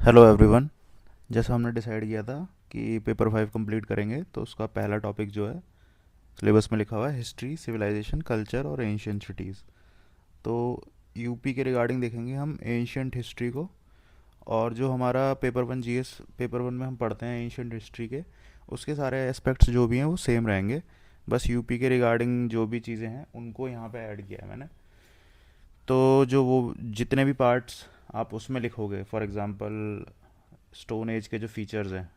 Hello everyone. जैसा हमने decide किया था कि पेपर 5 कंप्लीट करेंगे, तो उसका पहला टॉपिक जो है सिलेबस में लिखा हुआ है हिस्ट्री, सिविलाइजेशन, कल्चर और एंशियंट सिटीज़। तो यूपी के रिगार्डिंग देखेंगे हम एंशियंट हिस्ट्री को। और जो हमारा पेपर 1 जीएस पेपर 1 में हम पढ़ते हैं एंशियंट हिस्ट्री के, उसके सारे एस्पेक्ट्स जो भी हैं वो सेम रहेंगे। बस यूपी के रिगार्डिंग जो भी चीज़ें हैं उनको यहाँ पे ऐड किया है मैंने। तो जो वो जितने भी पार्ट्स आप उसमें लिखोगे, फॉर एग्जांपल स्टोन एज के जो फीचर्स हैं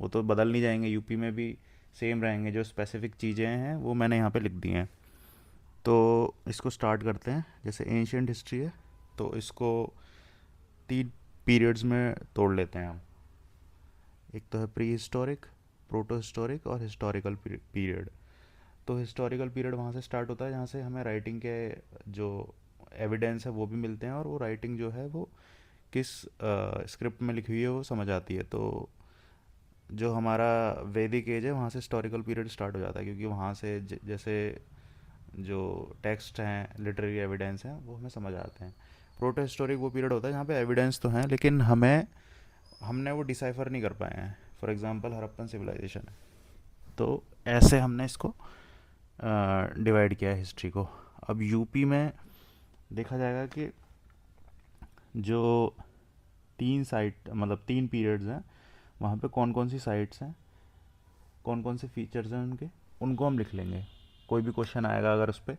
वो तो बदल नहीं जाएंगे, यूपी में भी सेम रहेंगे। जो स्पेसिफिक चीज़ें हैं वो मैंने यहाँ पे लिख दी हैं। तो इसको स्टार्ट करते हैं। जैसे एंशियंट हिस्ट्री है, तो इसको 3 पीरियड्स में तोड़ लेते हैं हम। एक तो है प्री हिस्टोरिक, प्रोटो हिस्टोरिक और हिस्टोरिकल पीरियड। तो हिस्टोरिकल पीरियड वहाँ से स्टार्ट होता है जहाँ से हमें राइटिंग के जो एविडेंस है वो भी मिलते हैं, और वो राइटिंग जो है वो किस स्क्रिप्ट में लिखी हुई है वो समझ आती है। तो जो हमारा वैदिक एज है वहाँ से हिस्टोरिकल पीरियड स्टार्ट हो जाता है, क्योंकि वहाँ से जैसे जो टेक्स्ट हैं, लिटरेरी एविडेंस हैं, वो हमें समझ आते हैं। प्रोटो हिस्टोरिक वो पीरियड होता है जहाँ पे एविडेंस तो हैं लेकिन हमने वो डिसाइफर नहीं कर पाए हैं। फॉर एग्जांपल हड़प्पन सिविलाइजेशन है, तो ऐसे हमने इसको डिवाइड किया है हिस्ट्री को। अब यूपी में देखा जाएगा कि जो 3 साइट मतलब 3 पीरियड्स हैं, वहाँ पे कौन कौन सी साइट्स हैं, कौन कौन से फीचर्स हैं उनके, उनको हम लिख लेंगे। कोई भी क्वेश्चन आएगा अगर उस पर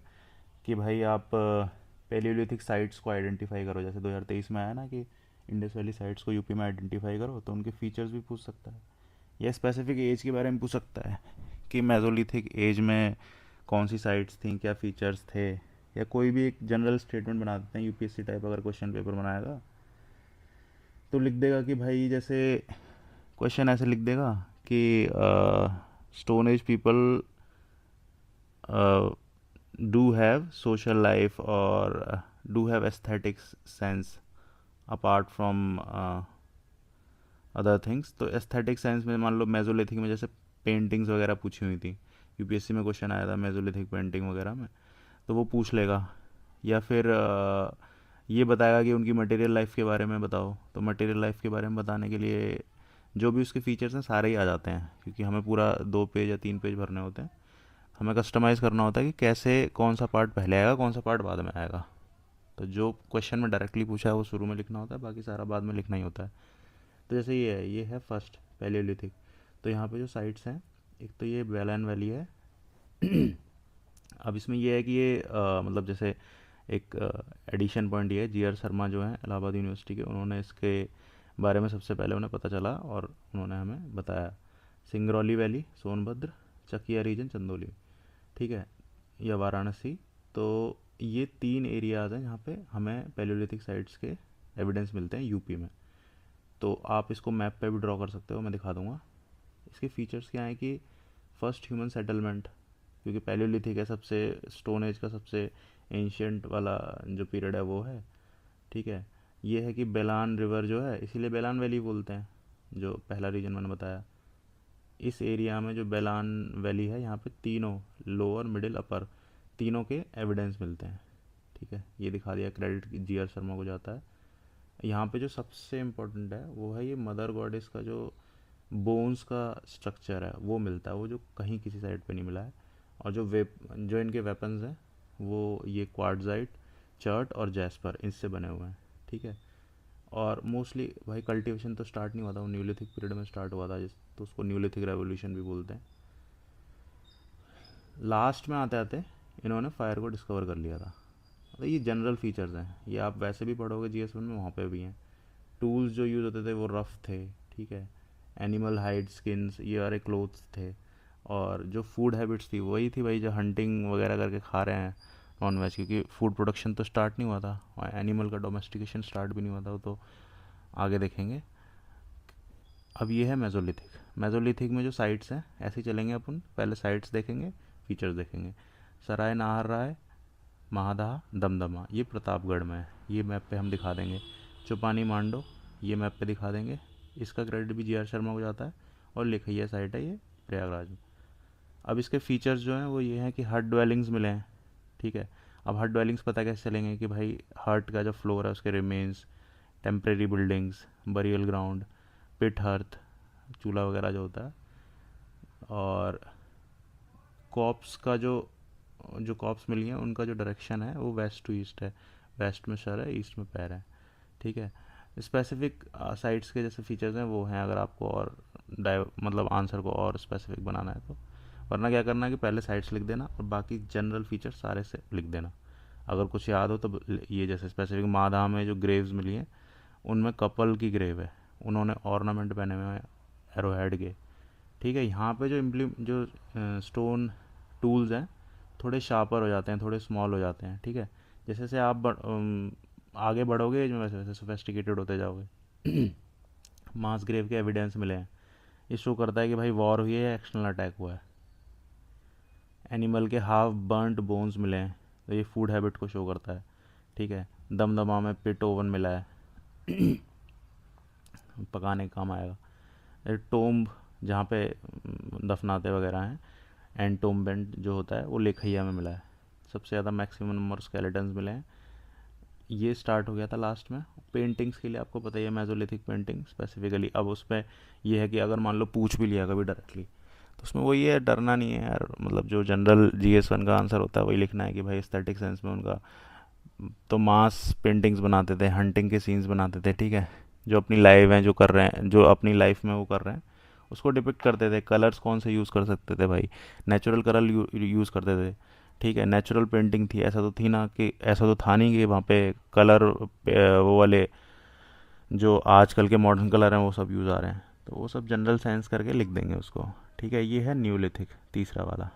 कि भाई आप पेलियोलिथिक साइट्स को आइडेंटिफाई करो, जैसे 2023 में आया ना कि इंडस वैली साइट्स को यूपी में आइडेंटिफाई करो, तो उनके फीचर्स भी पूछ सकता है। या स्पेसिफिक एज के बारे में पूछ सकता है कि मेसोलिथिक एज में कौन सी साइट्स थी, क्या फीचर्स थे। या कोई भी एक जनरल स्टेटमेंट बना देते हैं, यूपीएससी टाइप अगर क्वेश्चन पेपर बनाएगा तो लिख देगा कि भाई, जैसे क्वेश्चन ऐसे लिख देगा कि stone age people do have social life और do have aesthetics sense apart from other things. तो एस्थेटिक सेंस में मान लो मेसोलिथिक में जैसे पेंटिंग्स वगैरह पूछी हुई थी, यूपीएससी में क्वेश्चन आया था मेसोलिथिक पेंटिंग वगैरह में, तो वो पूछ लेगा। या फिर ये बताएगा कि उनकी मटेरियल लाइफ के बारे में बताओ, तो मटेरियल लाइफ के बारे में बताने के लिए जो भी उसके फीचर्स हैं सारे ही आ जाते हैं, क्योंकि हमें पूरा 2 पेज या 3 पेज भरने होते हैं। हमें कस्टमाइज़ करना होता है कि कैसे कौन सा पार्ट पहले आएगा, कौन सा पार्ट बाद में आएगा। तो जो क्वेश्चन में डायरेक्टली पूछा है वो शुरू में लिखना होता है, बाकी सारा बाद में लिखना ही होता है। तो जैसे ये है फर्स्ट पैलियोलिथिक। तो यहाँ पे जो साइट्स हैं, एक तो ये वेलन वैली है। अब इसमें ये है कि ये मतलब जैसे एक एडिशन पॉइंट ये है, जी आर शर्मा जो हैं इलाहाबाद यूनिवर्सिटी के, उन्होंने इसके बारे में सबसे पहले उन्हें पता चला और उन्होंने हमें बताया। सिंगरौली वैली, सोनभद्र, चकिया रीजन, चंदौली, ठीक है, या वाराणसी। तो ये 3 एरियाज़ हैं जहाँ पे हमें पैलियोलिथिक साइट्स के एविडेंस मिलते हैं यूपी में। तो आप इसको मैप पे भी ड्रॉ कर सकते हो, मैं दिखा दूंगा। इसके फीचर्स क्या हैं कि फर्स्ट ह्यूमन सेटलमेंट, क्योंकि पैलियोलिथिक है, सबसे स्टोन एज का सबसे एंशियंट वाला जो पीरियड है वो है, ठीक है। ये है कि बेलान रिवर जो है, इसीलिए बेलान वैली बोलते हैं, जो पहला रीजन मैंने बताया। इस एरिया में जो बेलान वैली है, यहाँ पे तीनों लोअर मिडिल अपर तीनों के एविडेंस मिलते हैं, ठीक है। ये दिखा दिया, क्रेडिट जी आर शर्मा को जाता है। यहाँ पे जो सबसे इम्पोर्टेंट है वो है ये मदर गॉडेस का जो बोन्स का स्ट्रक्चर है वो मिलता है, वो जो कहीं किसी साइड पे नहीं मिला है। और जो इनके वेपन्स हैं वो ये क्वार्ट्जाइट, चर्ट और जैस्पर, इनसे बने हुए हैं, ठीक है। और मोस्टली भाई कल्टीवेशन तो स्टार्ट नहीं हुआ था, वो न्यूलिथिक पीरियड में स्टार्ट हुआ था, जिस तो उसको न्यूलिथिक रेवोल्यूशन भी बोलते हैं। लास्ट में आते आते इन्होंने फायर को डिस्कवर कर लिया था। तो ये जनरल फीचर्स हैं, ये आप वैसे भी पढ़ोगे जीएस 1 में, वहाँ पे भी हैं। टूल्स जो यूज़ होते थे वो रफ थे, ठीक है। एनिमल हाइड स्किन्स, ये वाले क्लोथ्स थे। और जो फूड हैबिट्स थी वही थी भाई, जो हंटिंग वगैरह करके खा रहे हैं नॉन वेज, क्योंकि फूड प्रोडक्शन तो स्टार्ट नहीं हुआ था और एनिमल का डोमेस्टिकेशन स्टार्ट भी नहीं हुआ था, वो तो आगे देखेंगे। अब ये है मेसोलिथिक। मेसोलिथिक में जो साइट्स हैं ऐसे ही चलेंगे अपन, पहले साइट्स देखेंगे, फीचर्स देखेंगे। सराय नाहर राय, महादहा, दमदमा, ये प्रतापगढ़ में है, ये मैप पे हम दिखा देंगे। चौपानी मांडो, ये मैप पे दिखा देंगे। इसका क्रेडिट भी जी आर शर्मा को जाता है। और लिखैया साइट है ये प्रयागराज में। अब इसके फीचर्स जो हैं वो ये हैं कि हर्ट ड्वेलिंग्स मिले हैं, ठीक है। अब हर्ट ड्वेलिंग्स पता कैसे चलेंगे कि भाई हर्ट का जो फ्लोर है उसके remains temporary buildings, burial ground, pit hearth, चूल्हा वगैरह जो होता है, और कॉप्स का जो कॉप्स मिली हैं उनका जो डायरेक्शन है वो वेस्ट टू ईस्ट है, वेस्ट में सर है, ईस्ट में पैर है, ठीक है। स्पेसिफिक साइट्स के जैसे फीचर्स हैं वो हैं, अगर आपको और मतलब आंसर को और स्पेसिफिक बनाना है तो, वरना क्या करना है कि पहले साइट्स लिख देना और बाकी जनरल फीचर्स सारे से लिख देना। अगर कुछ याद हो तो ये जैसे स्पेसिफिक माधाम में जो ग्रेव्स मिली हैं उनमें कपल की ग्रेव है, उन्होंने ऑर्नामेंट पहने हुए हैं एरोहेड के, ठीक है। यहाँ पे जो स्टोन टूल्स हैं थोड़े शार्पर हो जाते हैं, थोड़े स्मॉल हो जाते हैं, ठीक है। जैसे जैसे आप आगे बढ़ोगे एज में वैसे वैसे सोफेस्टिकेटेड होते जाओगे। मास ग्रेव के एविडेंस मिले हैं, ये शो करता है कि भाई वॉर हुई है या एक्सटर्नल अटैक हुआ है। एनिमल के हाफ बर्न्ड बोन्स मिले हैं, तो ये फूड हैबिट को शो करता है, ठीक है। दमदमा में पिट ओवन मिला है, पकाने का काम आएगा। टोम्ब जहाँ पे दफनाते वगैरह हैं, एंटोम्बेंट जो होता है वो लेखैया में मिला है। सबसे ज़्यादा मैक्सिमम नंबर स्केलेटन्स मिले हैं, ये स्टार्ट हो गया था लास्ट में। पेंटिंग्स के लिए आपको पता ही है, मेजोलिथिक पेंटिंग स्पेसिफिकली। अब उसमें ये है कि अगर मान लो पूछ भी लिया कभी डायरेक्टली, तो उसमें वही है, डरना नहीं है यार, मतलब जो जनरल GS1 का आंसर होता है वही लिखना है कि भाई एस्थेटिक सेंस में उनका तो मास पेंटिंग्स बनाते थे, हंटिंग के सीन्स बनाते थे, ठीक है। जो अपनी लाइव हैं, जो कर रहे हैं, जो अपनी लाइफ में वो कर रहे हैं उसको डिपिक्ट करते थे। कलर्स कौन से यूज़ कर सकते थे भाई, नेचुरल कलर यूज़ करते थे, ठीक है। नेचुरल पेंटिंग थी, ऐसा तो थी ना कि ऐसा तो था नहीं कि वहाँ पे कलर वो वाले जो आजकल के मॉडर्न कलर हैं वो सब यूज़ आ रहे हैं, तो वो सब जनरल साइंस करके लिख देंगे उसको, ठीक है। ये है न्यूलिथिक तीसरा वाला।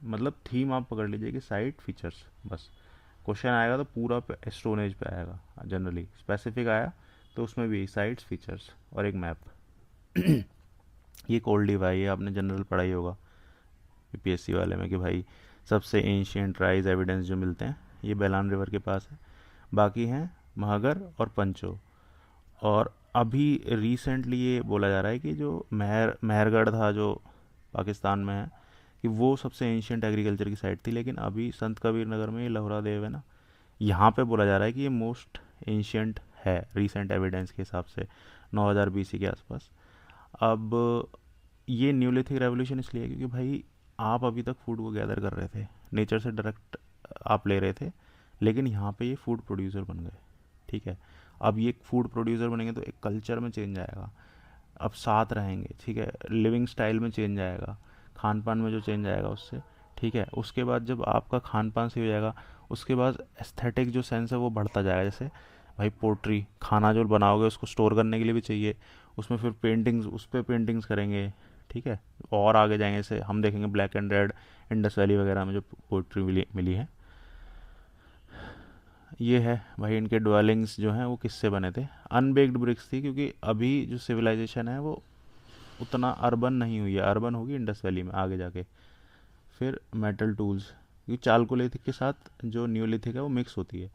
मतलब थीम आप पकड़ लीजिए कि साइट फीचर्स, बस क्वेश्चन आएगा तो पूरा स्टोन एज पे आएगा, जनरली स्पेसिफिक आया तो उसमें भी साइट्स फीचर्स और एक मैप। ये कोल्ड भाई, ये आपने जनरल पढ़ा ही होगा UPSC वाले में कि भाई सबसे एंशियंट राइज एविडेंस जो मिलते हैं ये बेलान रिवर के पास है, बाकी हैं महागर और पंचो। और अभी रिसेंटली ये बोला जा रहा है कि जो मेहरगढ़ था जो पाकिस्तान में है, कि वो सबसे एंशियंट एग्रीकल्चर की साइट थी, लेकिन अभी संत कबीर नगर में ये लहुरा देव है ना, यहाँ पे बोला जा रहा है कि ये मोस्ट एंशियंट है रिसेंट एविडेंस के हिसाब से, 9000 BC के आसपास। अब ये न्यूलिथिक रेवोल्यूशन इसलिए क्योंकि भाई आप अभी तक फूड को गैदर कर रहे थे, नेचर से डायरेक्ट आप ले रहे थे, लेकिन यहाँ पे ये फूड प्रोड्यूसर बन गए, ठीक है। अब ये फूड प्रोड्यूसर बनेंगे तो एक कल्चर में चेंज आएगा, अब साथ रहेंगे, ठीक है। लिविंग स्टाइल में चेंज आएगा, खान पान में जो चेंज आएगा उससे, ठीक है। उसके बाद जब आपका खान पान सही हो जाएगा, उसके बाद एस्थेटिक जो सेंस है वो बढ़ता जाएगा। जैसे भाई पोट्री, खाना जो बनाओगे उसको स्टोर करने के लिए भी चाहिए, उसमें फिर पेंटिंग्स, उस पर पेंटिंग्स करेंगे, ठीक है। और आगे जाएंगे, जैसे हम देखेंगे black and red, Indus valley वगैरह में जो पोट्री मिली है। ये है भाई, इनके ड्वेलिंग्स जो हैं वो किससे बने थे, अनबेक्ड ब्रिक्स थी, क्योंकि अभी जो सिविलाइजेशन है वो उतना अर्बन नहीं हुई है, अर्बन होगी इंडस वैली में आगे जाके। फिर मेटल टूल्स, क्योंकि चालकोलिथिक के साथ जो न्यूलिथिक है वो मिक्स होती है,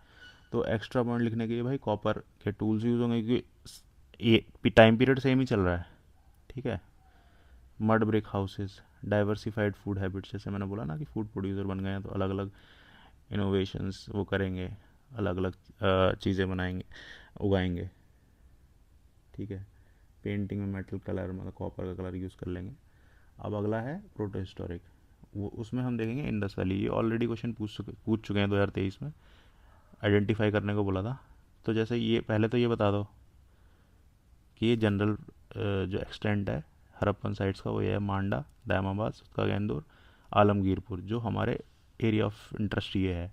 तो एक्स्ट्रा पॉइंट लिखने के लिए भाई कॉपर के टूल्स यूज़ होंगे, क्योंकि ये टाइम पीरियड सेम ही चल रहा है, ठीक है। Mud brick houses, diversified food habits, जैसे मैंने बोला ना कि फूड प्रोड्यूसर बन गए हैं तो अलग अलग इनोवेशंस वो करेंगे, अलग अलग चीज़ें बनाएंगे, उगाएंगे, ठीक है। पेंटिंग में मेटल कलर मतलब कॉपर का कलर यूज़ कर लेंगे। अब अगला है प्रोटो हिस्टोरिक, वो उसमें हम देखेंगे इंडस वैली। ये ऑलरेडी क्वेश्चन पूछ चुके हैं 2023 में, आइडेंटिफाई करने को बोला था। तो जैसे ये पहले तो ये बता दो कि ये जनरल जो एक्सटेंट है हरप्पन साइट्स का वो ये है, मांडा, दामाबाद, सुत्का गेंदुर, आलमगीरपुर, जो हमारे एरिया ऑफ इंटरेस्ट ये है।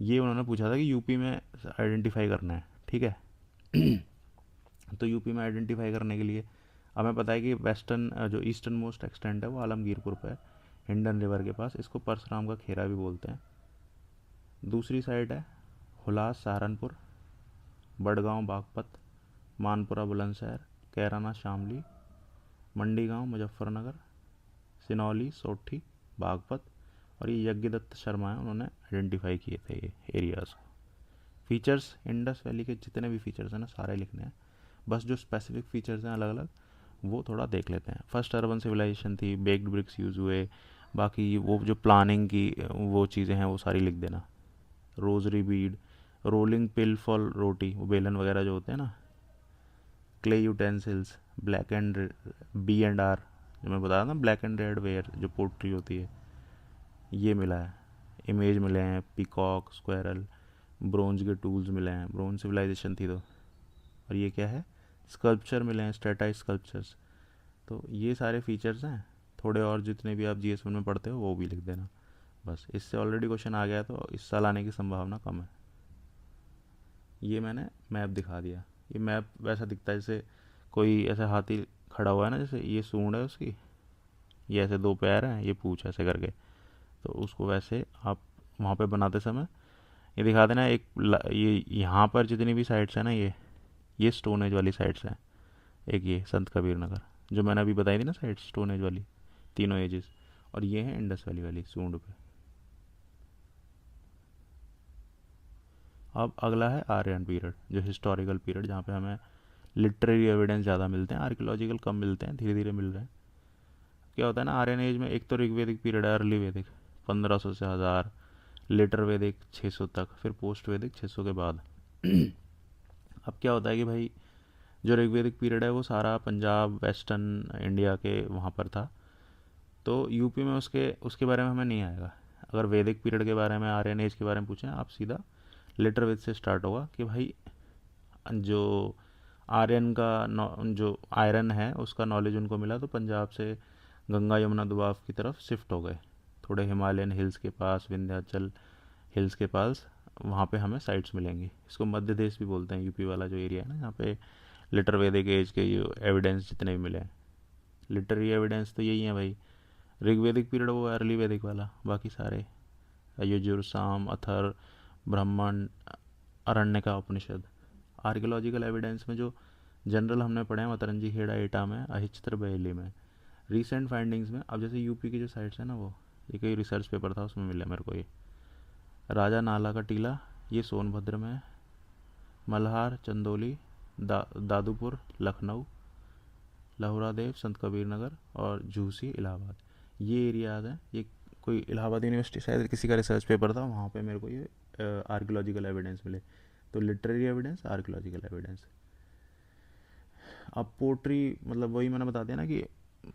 ये उन्होंने पूछा था कि यूपी में आइडेंटिफाई करना है, ठीक है। तो यूपी में आइडेंटिफाई करने के लिए हमें पता है कि वेस्टर्न जो ईस्टर्न मोस्ट एक्सटेंट है वो आलमगीरपुर पे है, हिंडन रिवर के पास, इसको परशुराम का खेरा भी बोलते हैं। दूसरी साइड है हुलास सहारनपुर, बड़गांव बागपत, मानपुरा बुलंदशहर, कैराना शामली, मंडी गांव मुजफ्फरनगर, सिनौली सोठी बागपत, और ये यज्ञदत्त शर्मा है, उन्होंने आइडेंटिफाई किए थे ये एरियाज़ को। फीचर्स, इंडस वैली के जितने भी फीचर्स हैं ना सारे लिखने हैं, बस जो स्पेसिफिक फीचर्स हैं अलग अलग वो थोड़ा देख लेते हैं। फर्स्ट अर्बन सिविलाइजेशन थी, बेक्ड ब्रिक्स यूज़ हुए, बाकी वो जो प्लानिंग की वो चीज़ें हैं वो सारी लिख देना। Rosary bead, rolling pin for roti, वो बेलन वगैरह जो होते हैं ना, clay utensils, black and B&R, जो मैं बता रहा था ना, ब्लैक एंड रेड वेयर जो पोट्री होती है, ये मिला है। इमेज मिले हैं, पीकॉक, स्क्वायरल, ब्रोंज के टूल्स मिले हैं, ब्रोंज सिविलाइजेशन थी तो। और ये क्या है, स्कल्पचर मिले हैं, स्ट्रेटाइज स्कल्पचर्स। तो ये सारे फीचर्स हैं। थोड़े और जितने भी आप GS1 में पढ़ते हो वो भी लिख देना। बस इससे ऑलरेडी क्वेश्चन आ गया तो इस साल आने की संभावना कम है। ये मैंने मैप दिखा दिया। ये मैप वैसा दिखता है जैसे कोई ऐसा हाथी खड़ा हुआ है ना, जैसे ये सूंड है उसकी, ये ऐसे दो पैर हैं, ये पूंछ ऐसे करके, तो उसको वैसे आप वहाँ पे बनाते समय ये दिखा देना। ये यहाँ पर जितनी भी साइट्स हैं ना, ये स्टोन एज वाली साइट्स हैं। एक ये संत कबीर नगर जो मैंने अभी बताई थी ना, साइट्स स्टोन एज वाली, तीनों एजेस। और ये है इंडस वैली वाली सूंड पे। अब अगला है आर्यन पीरियड, जो हिस्टोरिकल पीरियड, जहाँ पे हमें लिटरेरी एविडेंस ज़्यादा मिलते हैं, आर्कियोलॉजिकल कम मिलते हैं, धीरे धीरे मिल रहे हैं। क्या होता है ना, आर्यन एज में एक तो ऋग्वेदिक पीरियड है, अर्ली वैदिक 1500 से 1000, लेटर वैदिक 600 तक, फिर पोस्ट वैदिक 600 के बाद। अब क्या होता है कि भाई जो ऋग्वेदिक पीरियड है वो सारा पंजाब वेस्टर्न इंडिया के वहाँ पर था, तो यूपी में उसके उसके बारे में हमें नहीं आएगा। अगर वैदिक पीरियड के बारे में, आर्यन एज के बारे में पूछें, आप सीधा लेटर वेद से स्टार्ट होगा कि भाई जो आर्यन का जो आयरन है उसका नॉलेज उनको मिला, तो पंजाब से गंगा यमुना दोआब की तरफ शिफ्ट हो गए, थोड़े हिमालयन हिल्स के पास, विंध्याचल हिल्स के पास, वहाँ पे हमें साइट्स मिलेंगी। इसको मध्य देश भी बोलते हैं, यूपी वाला जो एरिया है ना, यहाँ पे लिटर वैदिक एज के जो एविडेंस जितने भी मिले हैं। लिटरेरी एविडेंस तो यही है भाई, ऋग्वेदिक पीरियड वो अर्ली वैदिक वाला, बाकी सारे यजुर, साम, अथर, ब्राह्मण, अरण्यका, उपनिषद। आर्कियोलॉजिकल एविडेंस में जो जनरल हमने पढ़े हैं, मतरंजी खेड़ा एटा में, अहिच्त्र बहेली में, रीसेंट फाइंडिंग्स में। अब जैसे यूपी की जो साइट्स है ना, वो ये कोई रिसर्च पेपर था उसमें मिला मेरे को, ये राजा नाला का टीला, ये सोनभद्र में है, मल्हार, चंदौली, दादूपुर, लखनऊ, लहुरा देव, संत कबीर नगर और झूसी, इलाहाबाद, ये एरियाज हैं। ये कोई इलाहाबाद यूनिवर्सिटी शायद किसी का रिसर्च पेपर था, वहाँ पे मेरे को ये आर्कियोलॉजिकल एविडेंस मिले। तो लिटरेरी एविडेंस, आर्कियोलॉजिकल एविडेंस। अब पोट्री, मतलब वही मैंने बता दिया ना कि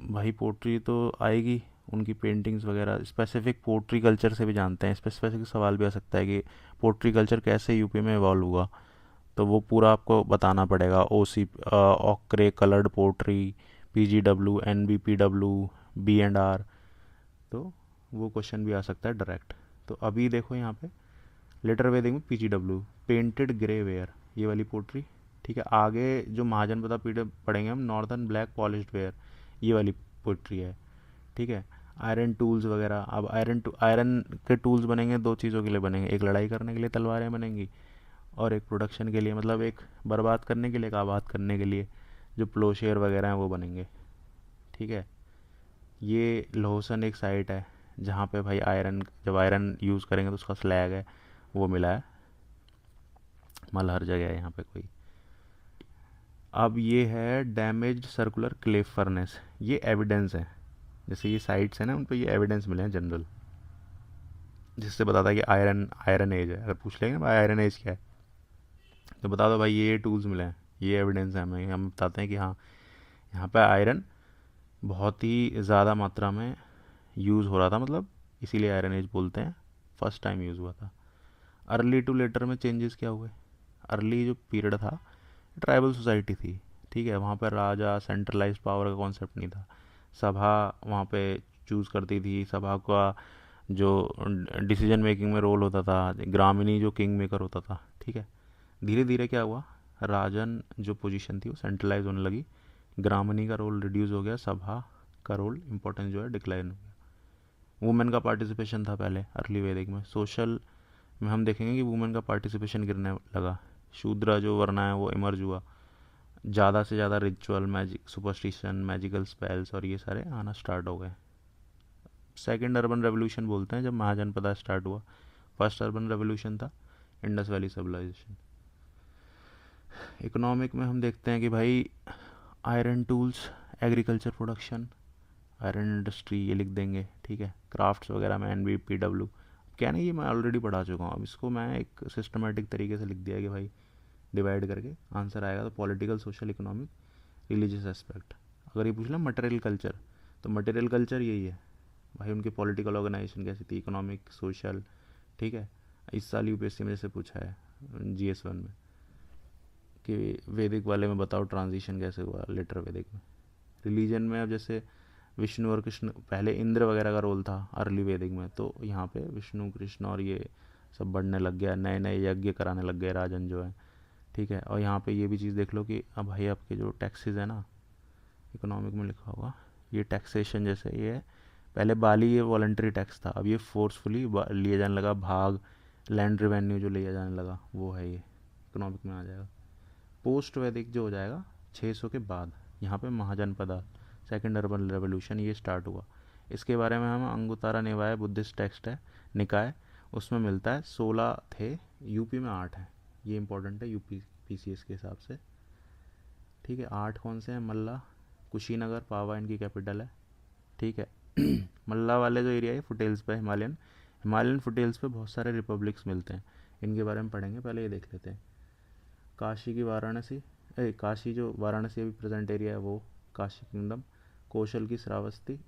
भाई पोट्री तो आएगी, उनकी पेंटिंग्स वगैरह स्पेसिफिक पोट्री कल्चर से भी जानते हैं। स्पेसिफिक सवाल भी आ सकता है कि पोट्री कल्चर कैसे यूपी में इवॉल्व हुआ, तो वो पूरा आपको बताना पड़ेगा। Ochre coloured pottery, PGW, NBPW, B&R, तो वो क्वेश्चन भी आ सकता है डायरेक्ट। तो अभी देखो यहाँ पे लेटर वैदिक में PGW, पेंटेड ग्रे वेयर, ये वाली पोट्री, ठीक है। आगे जो महाजनपदा पीरियड पढ़ेंगे हम, नॉर्दर्न ब्लैक पॉलिश्ड वेयर, ये वाली पोट्री है, ठीक है। आयरन टूल्स वगैरह, अब आयरन के टूल्स बनेंगे, दो चीज़ों के लिए बनेंगे, एक लड़ाई करने के लिए तलवारें बनेंगी, और एक प्रोडक्शन के लिए, मतलब एक बर्बाद करने के लिए, एक आबाद करने के लिए जो प्लोशेयर वगैरह हैं वो बनेंगे, ठीक है। ये लोहसन एक साइट है जहाँ पे भाई आयरन, जब आयरन यूज़ करेंगे तो उसका स्लैग है वो मिला है, मल हर जगह है यहाँ पे कोई। अब ये है डैमेज्ड सर्कुलर क्लेफ फर्नेस, ये एविडेंस है। जैसे ये साइट्स हैं ना, उन पे ये एविडेंस मिले हैं जनरल, जिससे बताता है कि आयरन आयरन एज है। अगर पूछ लेंगे ना भाई आयरन एज क्या है, तो बता दो भाई ये टूल्स मिले हैं, ये एविडेंस है हमें, हम बताते हैं कि हाँ यहाँ पे आयरन बहुत ही ज़्यादा मात्रा में यूज़ हो रहा था, मतलब इसीलिए आयरन एज बोलते हैं, फर्स्ट टाइम यूज़ हुआ था। अर्ली टू लेटर में चेंजेस क्या हुए, अर्ली जो पीरियड था ट्राइबल सोसाइटी थी, ठीक है। वहाँ पर राजा, सेंट्रलाइज्ड पावर का कॉन्सेप्ट नहीं था, सभा वहाँ पे चूज़ करती थी, सभा का जो डिसीजन मेकिंग में रोल होता था, ग्रामीणी जो किंग मेकर होता था, ठीक है। धीरे धीरे क्या हुआ, राजन जो पोजीशन थी वो सेंट्रलाइज होने लगी, ग्रामणी का रोल रिड्यूस हो गया, सभा का रोल इम्पोर्टेंस जो है डिक्लाइन हो गया। वुमेन का पार्टिसिपेशन था पहले अर्ली वैदिक में, सोशल में हम देखेंगे कि वुमेन का पार्टिसिपेशन गिरने लगा, शूद्रा जो वरना है वो इमर्ज हुआ, ज़्यादा से ज़्यादा ritual, magic, superstition, magical spells और ये सारे आना स्टार्ट हो गए। सेकेंड अर्बन रेवोल्यूशन बोलते हैं जब महाजनपदा स्टार्ट हुआ, फर्स्ट अर्बन रेवोल्यूशन था इंडस वैली सिविलाइजेशन। इकोनॉमिक में हम देखते हैं कि भाई iron tools, agriculture production, iron industry, ये लिख देंगे, ठीक है। क्राफ्ट्स वगैरह में NBPW, क्या नहीं, ये मैं ऑलरेडी पढ़ा चुका हूँ, अब इसको मैं एक सिस्टमेटिक तरीके से लिख दिया कि भाई डिवाइड करके आंसर आएगा। तो political, social, economic, religious aspect. अगर ये पूछ लें मटेरियल कल्चर, तो मटेरियल कल्चर यही है भाई, उनकी पॉलिटिकल ऑर्गेनाइजेशन कैसी थी, इकोनॉमिक, सोशल, ठीक है। इस साल यूपीएससी में जैसे पूछा है GS1 में कि वैदिक वाले में बताओ ट्रांजिशन कैसे हुआ लेटर वैदिक में। रिलीजन में अब जैसे विष्णु और कृष्ण, पहले इंद्र वगैरह का रोल था अर्ली वैदिक में, तो यहाँ पे विष्णु कृष्ण और ये सब बढ़ने लग गया, नए नए यज्ञ कराने लग गए राजन जो है, ठीक है। और यहाँ पे ये भी चीज़ देख लो कि अब भाई आपके जो टैक्सेस है ना, इकोनॉमिक में लिखा होगा, ये टैक्सेशन जैसे ये पहले बाली ये वॉलंटरी टैक्स था, अब ये फोर्सफुली लिया जाने लगा, भाग लैंड रेवेन्यू जो लिया जाने लगा वो है, ये इकोनॉमिक में आ जाएगा। पोस्ट वैदिक जो हो जाएगा 600 के बाद, यहाँ पे महाजनपदा, सेकेंड अर्बन रेवोल्यूशन ये स्टार्ट हुआ। इसके बारे में हम अंगुतारा निवाय बुद्धिस्ट टेक्स्ट है निकाय, उसमें मिलता है 16 थे, यूपी में 8 हैं। ये इंपॉर्टेंट है यूपी PCS के हिसाब से, ठीक है। 8 कौन से हैं? मल्ला, कुशीनगर, पावा इनकी कैपिटल है, ठीक है। मल्ला वाले जो एरिया है फुटेल्स पे, हिमालयन हिमालयन फुटेल्स पे बहुत सारे रिपब्लिक्स मिलते हैं, इनके बारे में पढ़ेंगे, पहले ये देख लेते हैं। काशी की वाराणसी, काशी जो वाराणसी अभी प्रेजेंट एरिया है वो काशी किंगडम, कौशल की श्रावस्ती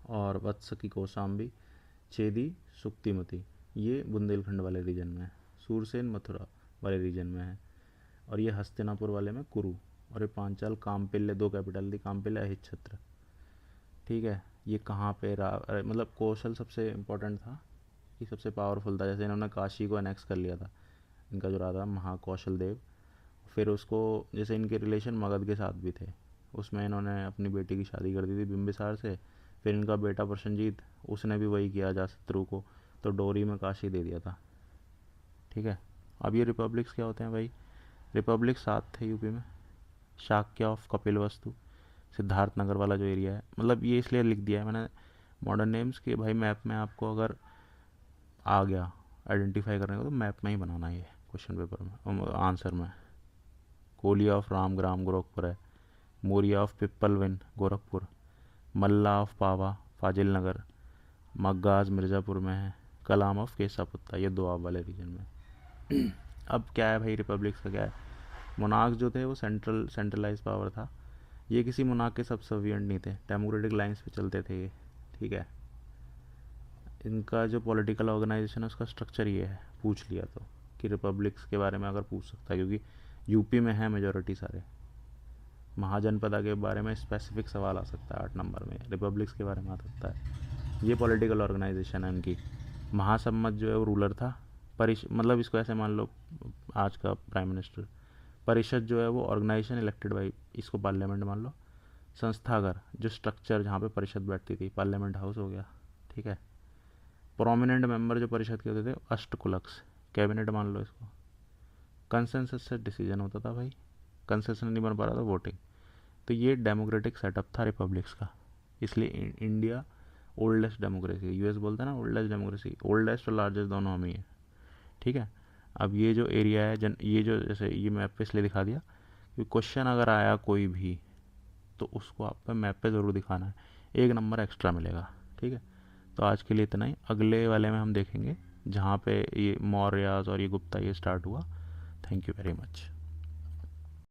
और वत्स की कौशाम्बी, चेदी, सुक्तिमती, ये बुंदेलखंड वाले रीजन में है। सूरसेन मथुरा वाले रीजन में है, और ये हस्तिनापुर वाले में कुरु, और ये पांचाल कामपिल्ले, 2 कैपिटल थी, कामपिल्ले अहिच्छत्र, ठीक है। ये कहाँ पे मतलब कौशल सबसे इम्पोर्टेंट था, ये सबसे पावरफुल था, जैसे इन्होंने काशी को एनेक्स कर लिया था, इनका जो राजा महाकौशल देव। फिर उसको, जैसे इनके रिलेशन मगध के साथ भी थे, उसमें इन्होंने अपनी बेटी की शादी कर दी थी बिंबिसार से। फिर इनका बेटा प्रसन्नजीत, उसने भी वही किया अजातशत्रु को, तो डोरी में काशी दे दिया था, ठीक है। अब ये रिपब्लिक्स क्या होते हैं भाई? रिपब्लिक 7 थे यूपी में, शाक्य ऑफ कपिलवस्तु, सिद्धार्थ नगर वाला जो एरिया है, मतलब ये इसलिए लिख दिया है मैंने मॉडर्न नेम्स कि भाई मैप में आपको अगर आ गया आइडेंटिफाई करने को तो मैप में ही बनाना है, ये क्वेश्चन पेपर में आंसर में। कोलिया ऑफ रामग्राम गोरखपुर है, Moriya of Pippalivana Gorakhpur, Malla of Pava Fazilnagar, मग्गाज मिर्ज़ापुर में है, कलाम ऑफ केसापुत्ता, ये दोआब वाले रीजन में। अब क्या है भाई रिपब्लिक्स का क्या है? मोनार्क जो थे वो सेंट्रलाइज पावर था, ये किसी मोनार्क के सबसर्विएंट नहीं थे, डेमोक्रेटिक लाइंस पे चलते थे ये, ठीक है। इनका जो पॉलिटिकल ऑर्गेनाइजेशन है उसका स्ट्रक्चर ये है, पूछ लिया तो, कि रिपब्लिक्स के बारे में अगर पूछ सकता है, क्योंकि यूपी में है मेजोरिटी सारे। महाजनपदा के बारे में स्पेसिफिक सवाल आ सकता है 8 नंबर में, रिपब्लिक्स के बारे में आ सकता है। ये पॉलिटिकल ऑर्गेनाइजेशन है इनकी। महासम्मत जो है वो रूलर था, मतलब इसको ऐसे मान लो आज का प्राइम मिनिस्टर। परिषद जो है वो ऑर्गेनाइजेशन इलेक्टेड बाई, इसको पार्लियामेंट मान लो। संस्थागर जो स्ट्रक्चर जहाँ पे परिषद बैठती थी, पार्लियामेंट हाउस हो गया, ठीक है। प्रोमिनेंट मेंबर जो परिषद के होते थे, अष्टकुलक्स, कैबिनेट मान लो इसको। कंसेंसस से डिसीजन होता था भाई, कंसेंसस नहीं बन पा रहा था, वोटिंग। तो ये डेमोक्रेटिक सेटअप था रिपब्लिक्स का, इसलिए इंडिया ओल्डेस्ट डेमोक्रेसी, यूएस बोलते हैं ना ओल्डेस्ट डेमोक्रेसी, ओल्डेस्ट और लार्जेस्ट दोनों हम ही है, ठीक है। अब ये जो एरिया है ये जो जैसे ये मैप पे इसलिए दिखा दिया कि क्वेश्चन अगर आया कोई भी तो उसको आपको मैप पे ज़रूर दिखाना है, 1 नंबर एक्स्ट्रा मिलेगा, ठीक है। तो आज के लिए इतना ही, अगले वाले में हम देखेंगे जहाँ पे ये मौर्यास और ये गुप्ता ये स्टार्ट हुआ। Thank you very much.